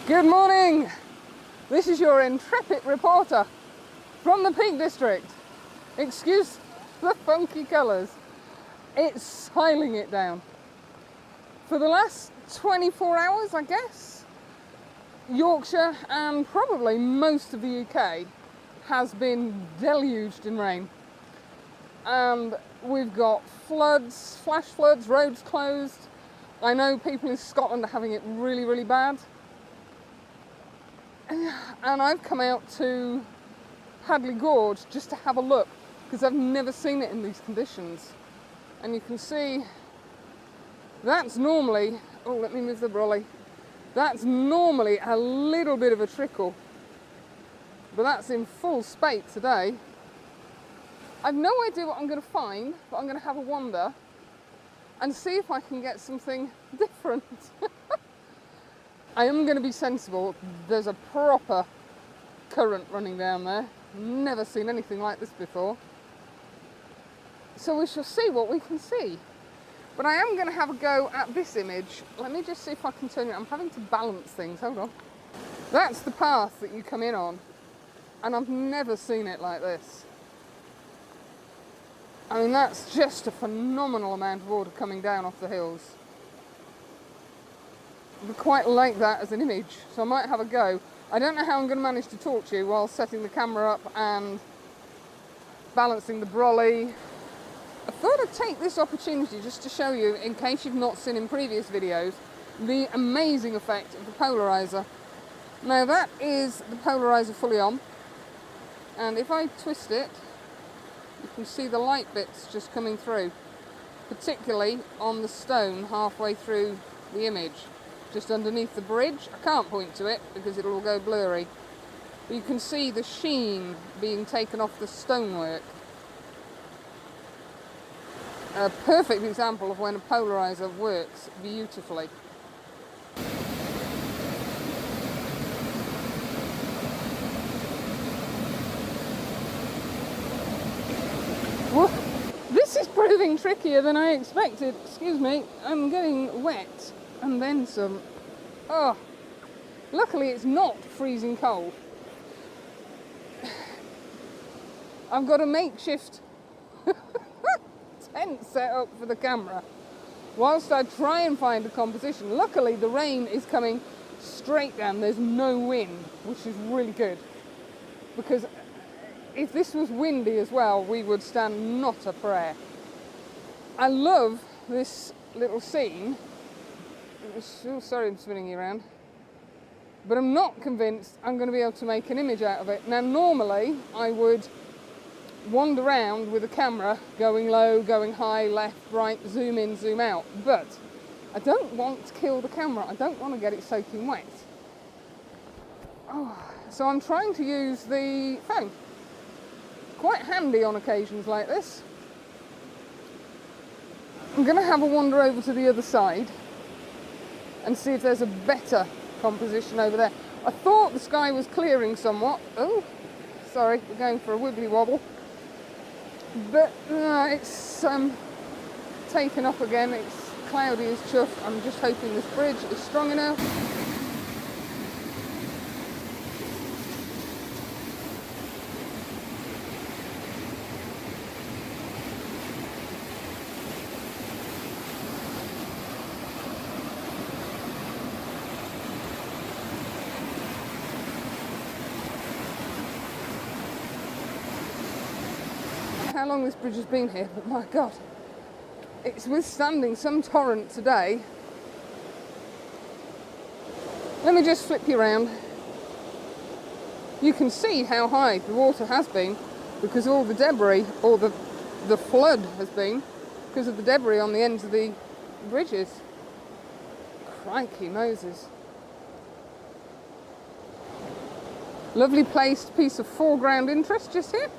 Good morning! This is your intrepid reporter from the Peak District. Excuse the funky colours. It's hiling it down. For the last 24 hours, I guess, Yorkshire and probably most of the UK has been deluged in rain. And we've got floods, flash floods, roads closed. I know people in Scotland are having it really, really bad. And I've come out to Padley Gorge just to have a look because I've never seen it in these conditions. And you can see that's normally, oh, let me move the brolly. That's normally a little bit of a trickle, but that's in full spate today. I've no idea what I'm going to find, but I'm going to have a wander and see if I can get something different. I am going to be sensible. There's a proper current running down there. Never seen anything like this before. So we shall see what we can see. But I am going to have a go at this image. Let me just see if I can turn it. I'm having to balance things. Hold on. That's the path that you come in on. And I've never seen it like this. I mean, that's just a phenomenal amount of water coming down off the hills. I quite like that as an image, so I might have a go. I don't know how I'm going to manage to talk to you while setting the camera up and balancing the brolly. I thought I'd take this opportunity just to show you, in case you've not seen in previous videos, the amazing effect of the polarizer. Now that is the polarizer fully on, and if I twist it, you can see the light bits just coming through, particularly on the stone halfway through the image. Just underneath the bridge. I can't point to it because it'll all go blurry. But you can see the sheen being taken off the stonework. A perfect example of when a polarizer works beautifully. Well, this is proving trickier than I expected. Excuse me, I'm getting wet. And then some. Oh, luckily it's not freezing cold. I've got a makeshift tent set up for the camera whilst I try and find a composition. Luckily the rain is coming straight down. There's no wind, which is really good, because if this was windy as well, we would stand not a prayer. I love this little scene. Oh, sorry, I'm spinning you around. But I'm not convinced I'm going to be able to make an image out of it. Now, normally I would wander around with a camera, going low, going high, left, right, zoom in, zoom out. But I want to kill the camera. I don't want to get it soaking wet. Oh, so I'm trying to use the phone. Quite handy on occasions like this. I'm going to have a wander over to the other side and see if there's a better composition over there. I thought the sky was clearing somewhat. Oh, sorry, we're going for a wibbly wobble. But it's taken up again. It's cloudy as chuff. I'm just hoping this bridge is strong enough. How long this bridge has been here, but my God, it's withstanding some torrent today. Let me just flip you around. You can see how high the water has been because all the debris, or the flood has been because of the debris on the ends of the bridges. Crikey Moses. Lovely placed piece of foreground interest just here.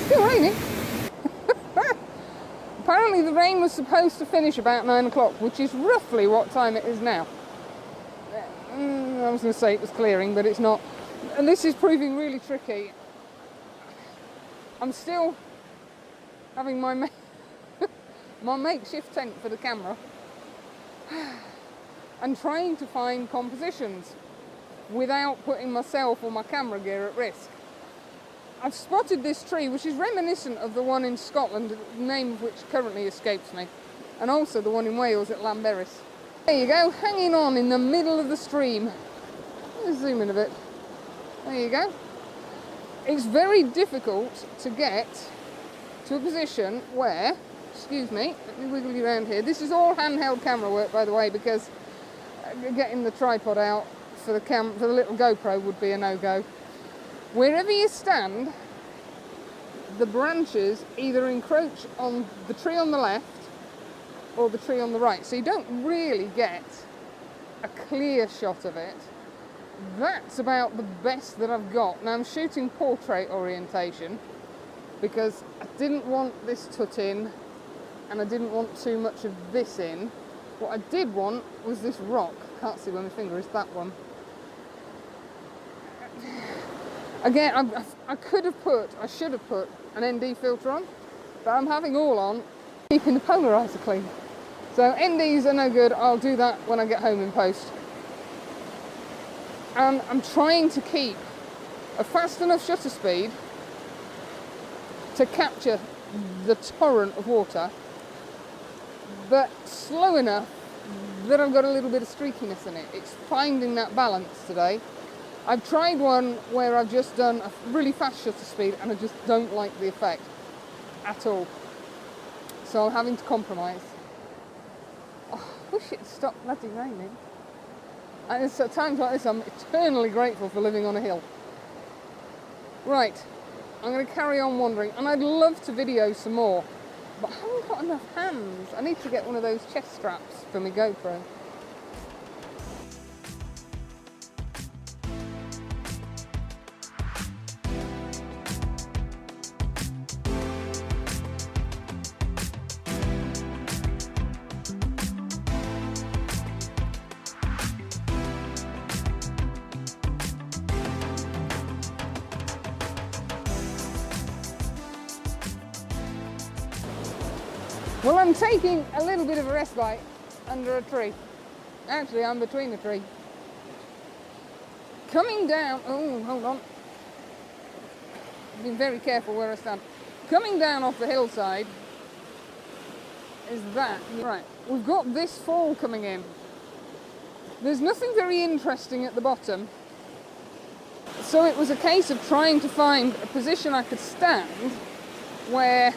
Still raining. Apparently the rain was supposed to finish about 9 o'clock, which is roughly what time it is now. I was going to say it was clearing, but it's not. And this is proving really tricky. I'm still having my my makeshift tent for the camera and trying to find compositions without putting myself or my camera gear at risk. I've spotted this tree, which is reminiscent of the one in Scotland, the name of which currently escapes me, and also the one in Wales at Llanberis. There you go, hanging on in the middle of the stream. Let's zoom in a bit. There you go. It's very difficult to get to a position where, excuse me, let me wiggle you around here. This is all handheld camera work, by the way, because getting the tripod out for the little GoPro would be a no-go. Wherever you stand, the branches either encroach on the tree on the left or the tree on the right, so you don't really get a clear shot of it. That's about the best that I've got. Now I'm shooting portrait orientation because I didn't want this tut in and I didn't want too much of this in. What I did want was this rock. Can't see where my finger is, that one. Again, I should have put an ND filter on, but I'm having all on, keeping the polarizer clean. So NDs are no good, I'll do that when I get home in post. And I'm trying to keep a fast enough shutter speed to capture the torrent of water, but slow enough that I've got a little bit of streakiness in it. It's finding that balance today. I've tried one where I've just done a really fast shutter speed and I just don't like the effect at all. So I'm having to compromise. Oh, I wish it had stopped bloody raining. And it's at times like this I'm eternally grateful for living on a hill. Right, I'm going to carry on wandering, and I'd love to video some more, but I haven't got enough hands. I need to get one of those chest straps for my GoPro. Well, I'm taking a little bit of a respite under a tree. Actually, I'm between a tree. Coming down, oh, hold on. Being very careful where I stand. Coming down off the hillside is that. Right, we've got this fall coming in. There's nothing very interesting at the bottom. So it was a case of trying to find a position I could stand where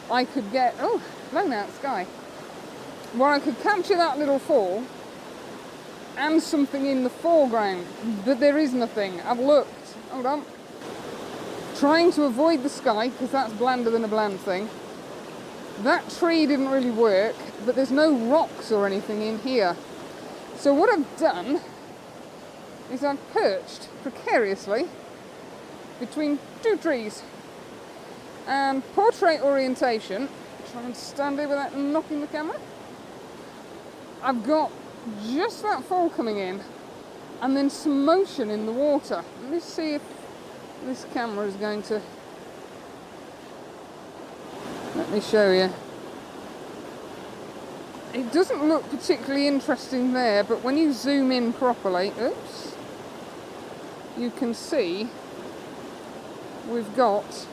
I could get, oh, blown out sky, where I could capture that little fall and something in the foreground, but there is nothing. I've looked, hold on, trying to avoid the sky because that's blander than a bland thing. That tree didn't really work, but there's no rocks or anything in here. So what I've done is I've perched precariously between two trees. And portrait orientation, try and stand here without knocking the camera. I've got just that fall coming in and then some motion in the water. Let me see if this camera is going to, let me show you. It doesn't look particularly interesting there, but when you zoom in properly, oops, you can see we've got,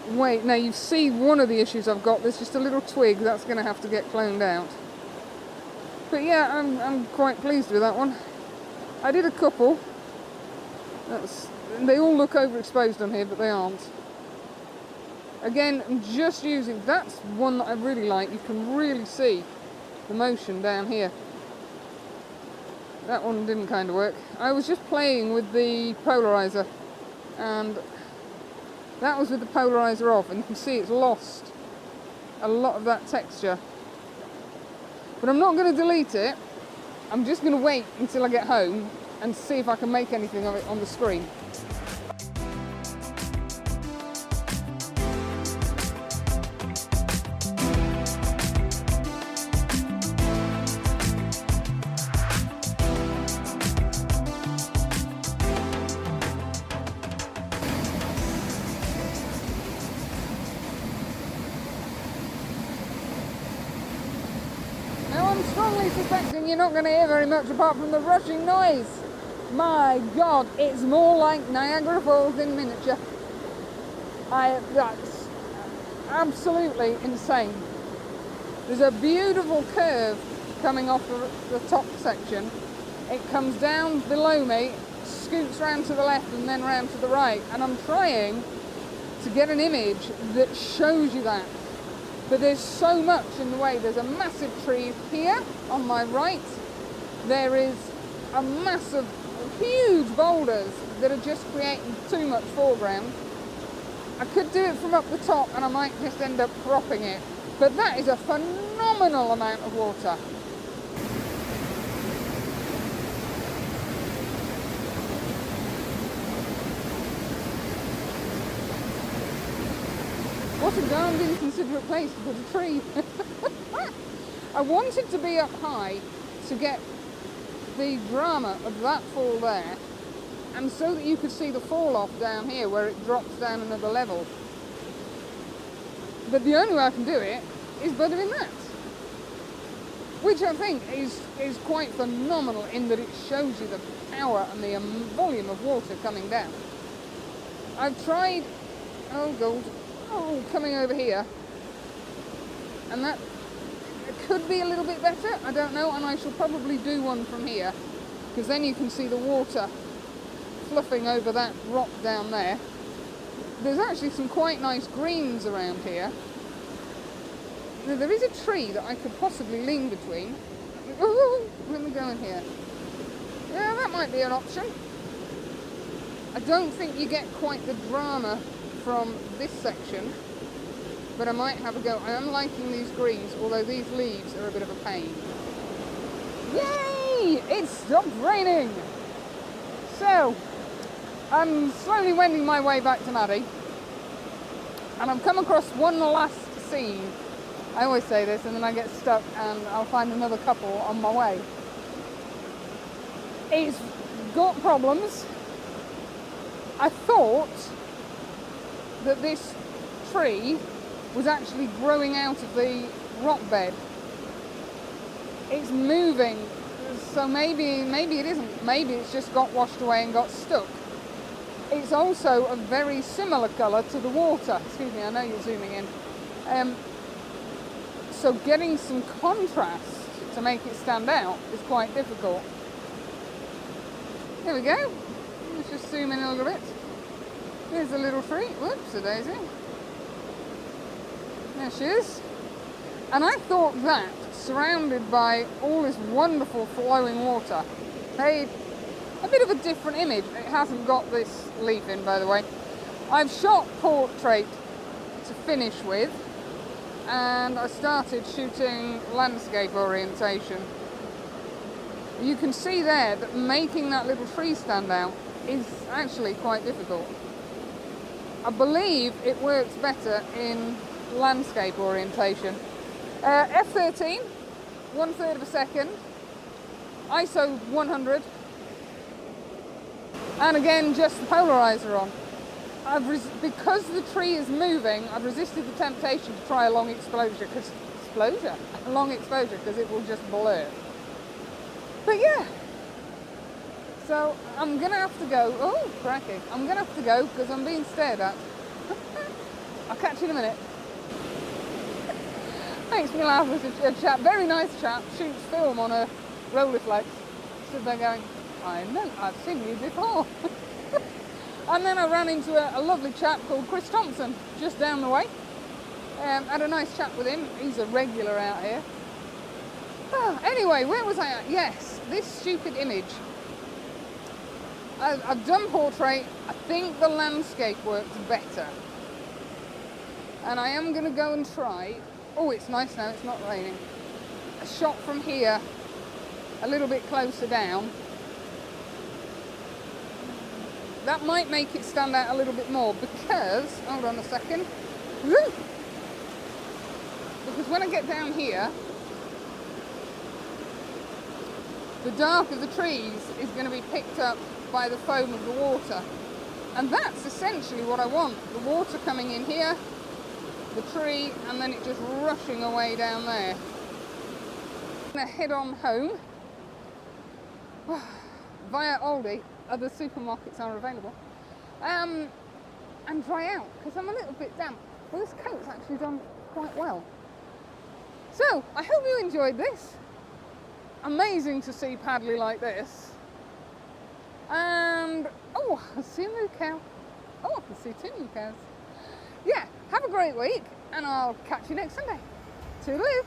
wait, now you see one of the issues I've got, there's just a little twig that's going to have to get cloned out. But yeah, I'm quite pleased with that one. I did a couple. They all look overexposed on here, but they aren't. Again, I'm just using, that's one that I really like. You can really see the motion down here. That one didn't kind of work. I was just playing with the polarizer, and that was with the polarizer off, and you can see it's lost a lot of that texture. But I'm not going to delete it. I'm just going to wait until I get home and see if I can make anything of it on the screen. strongly suspecting you're not going to hear very much apart from the rushing noise. My God, it's more like Niagara Falls in miniature. That's absolutely insane. There's a beautiful curve coming off the top section. It comes down below me, scoots round to the left and then round to the right, and I'm trying to get an image that shows you that. But there's so much in the way. There's a massive tree here on my right. There is a massive, huge boulders that are just creating too much foreground. I could do it from up the top and I might just end up cropping it. But that is a phenomenal amount of water. What a darned inconsiderate place to put a tree. I wanted to be up high to get the drama of that fall there, and so that you could see the fall off down here where it drops down another level. But the only way I can do it is by doing that, which I think is quite phenomenal in that it shows you the power and the volume of water coming down. I've tried, coming over here, and that could be a little bit better, I don't know, and I shall probably do one from here, because then you can see the water fluffing over that rock down there. There's actually some quite nice greens around here. Now, there is a tree that I could possibly lean between. Ooh, let me go in here. Yeah, that might be an option. I don't think you get quite the drama from this section, but I might have a go. I am liking these greens, although these leaves are a bit of a pain. Yay! It stopped raining! So, I'm slowly wending my way back to Maddie, and I've come across one last scene. I always say this and then I get stuck and I'll find another couple on my way. It's got problems. I thought that this tree was actually growing out of the rock bed. It's moving, so maybe it isn't. Maybe it's just got washed away and got stuck. It's also a very similar colour to the water. Excuse me, I know you're zooming in. So getting some contrast to make it stand out is quite difficult. Here we go. Let's just zoom in a little bit. Here's a little tree. Whoops, a daisy. There she is. And I thought that, surrounded by all this wonderful flowing water, made a bit of a different image. It hasn't got this leaf in, by the way. I've shot portrait to finish with, and I started shooting landscape orientation. You can see there that making that little tree stand out is actually quite difficult. I believe it works better in landscape orientation. F13, 1/3 of a second, ISO 100, and again just the polarizer on. Because the tree is moving, I've resisted the temptation to try a long exposure because it will just blur. But yeah, so I'm gonna have to go. Oh, cracking! I'm gonna have to go because I'm being stared at. I'll catch you in a minute. Makes me laugh with a chap, very nice chap, shoots film on a rollerflex. Stood there going, I know, I've seen you before. And then I ran into a lovely chap called Chris Thompson, just down the way. Had a nice chat with him. He's a regular out here. Anyway, where was I at? Yes, this stupid image. I've done portrait. I think the landscape works better. And I am going to go and try. Oh, it's nice now, it's not raining. A shot from here, a little bit closer down. That might make it stand out a little bit more because, hold on a second. Woo! Because when I get down here, the dark of the trees is going to be picked up by the foam of the water. And that's essentially what I want. The water coming in here, the tree, and then it just rushing away down there. I'm going to head on home via Aldi. Other supermarkets are available. And dry out because I'm a little bit damp. Well, this coat's actually done quite well. So, I hope you enjoyed this. Amazing to see Padley like this. And, oh, I see a moo cow. Oh, I can see 2 moo cows. Yeah, have a great week and I'll catch you next Sunday. Toodaloo.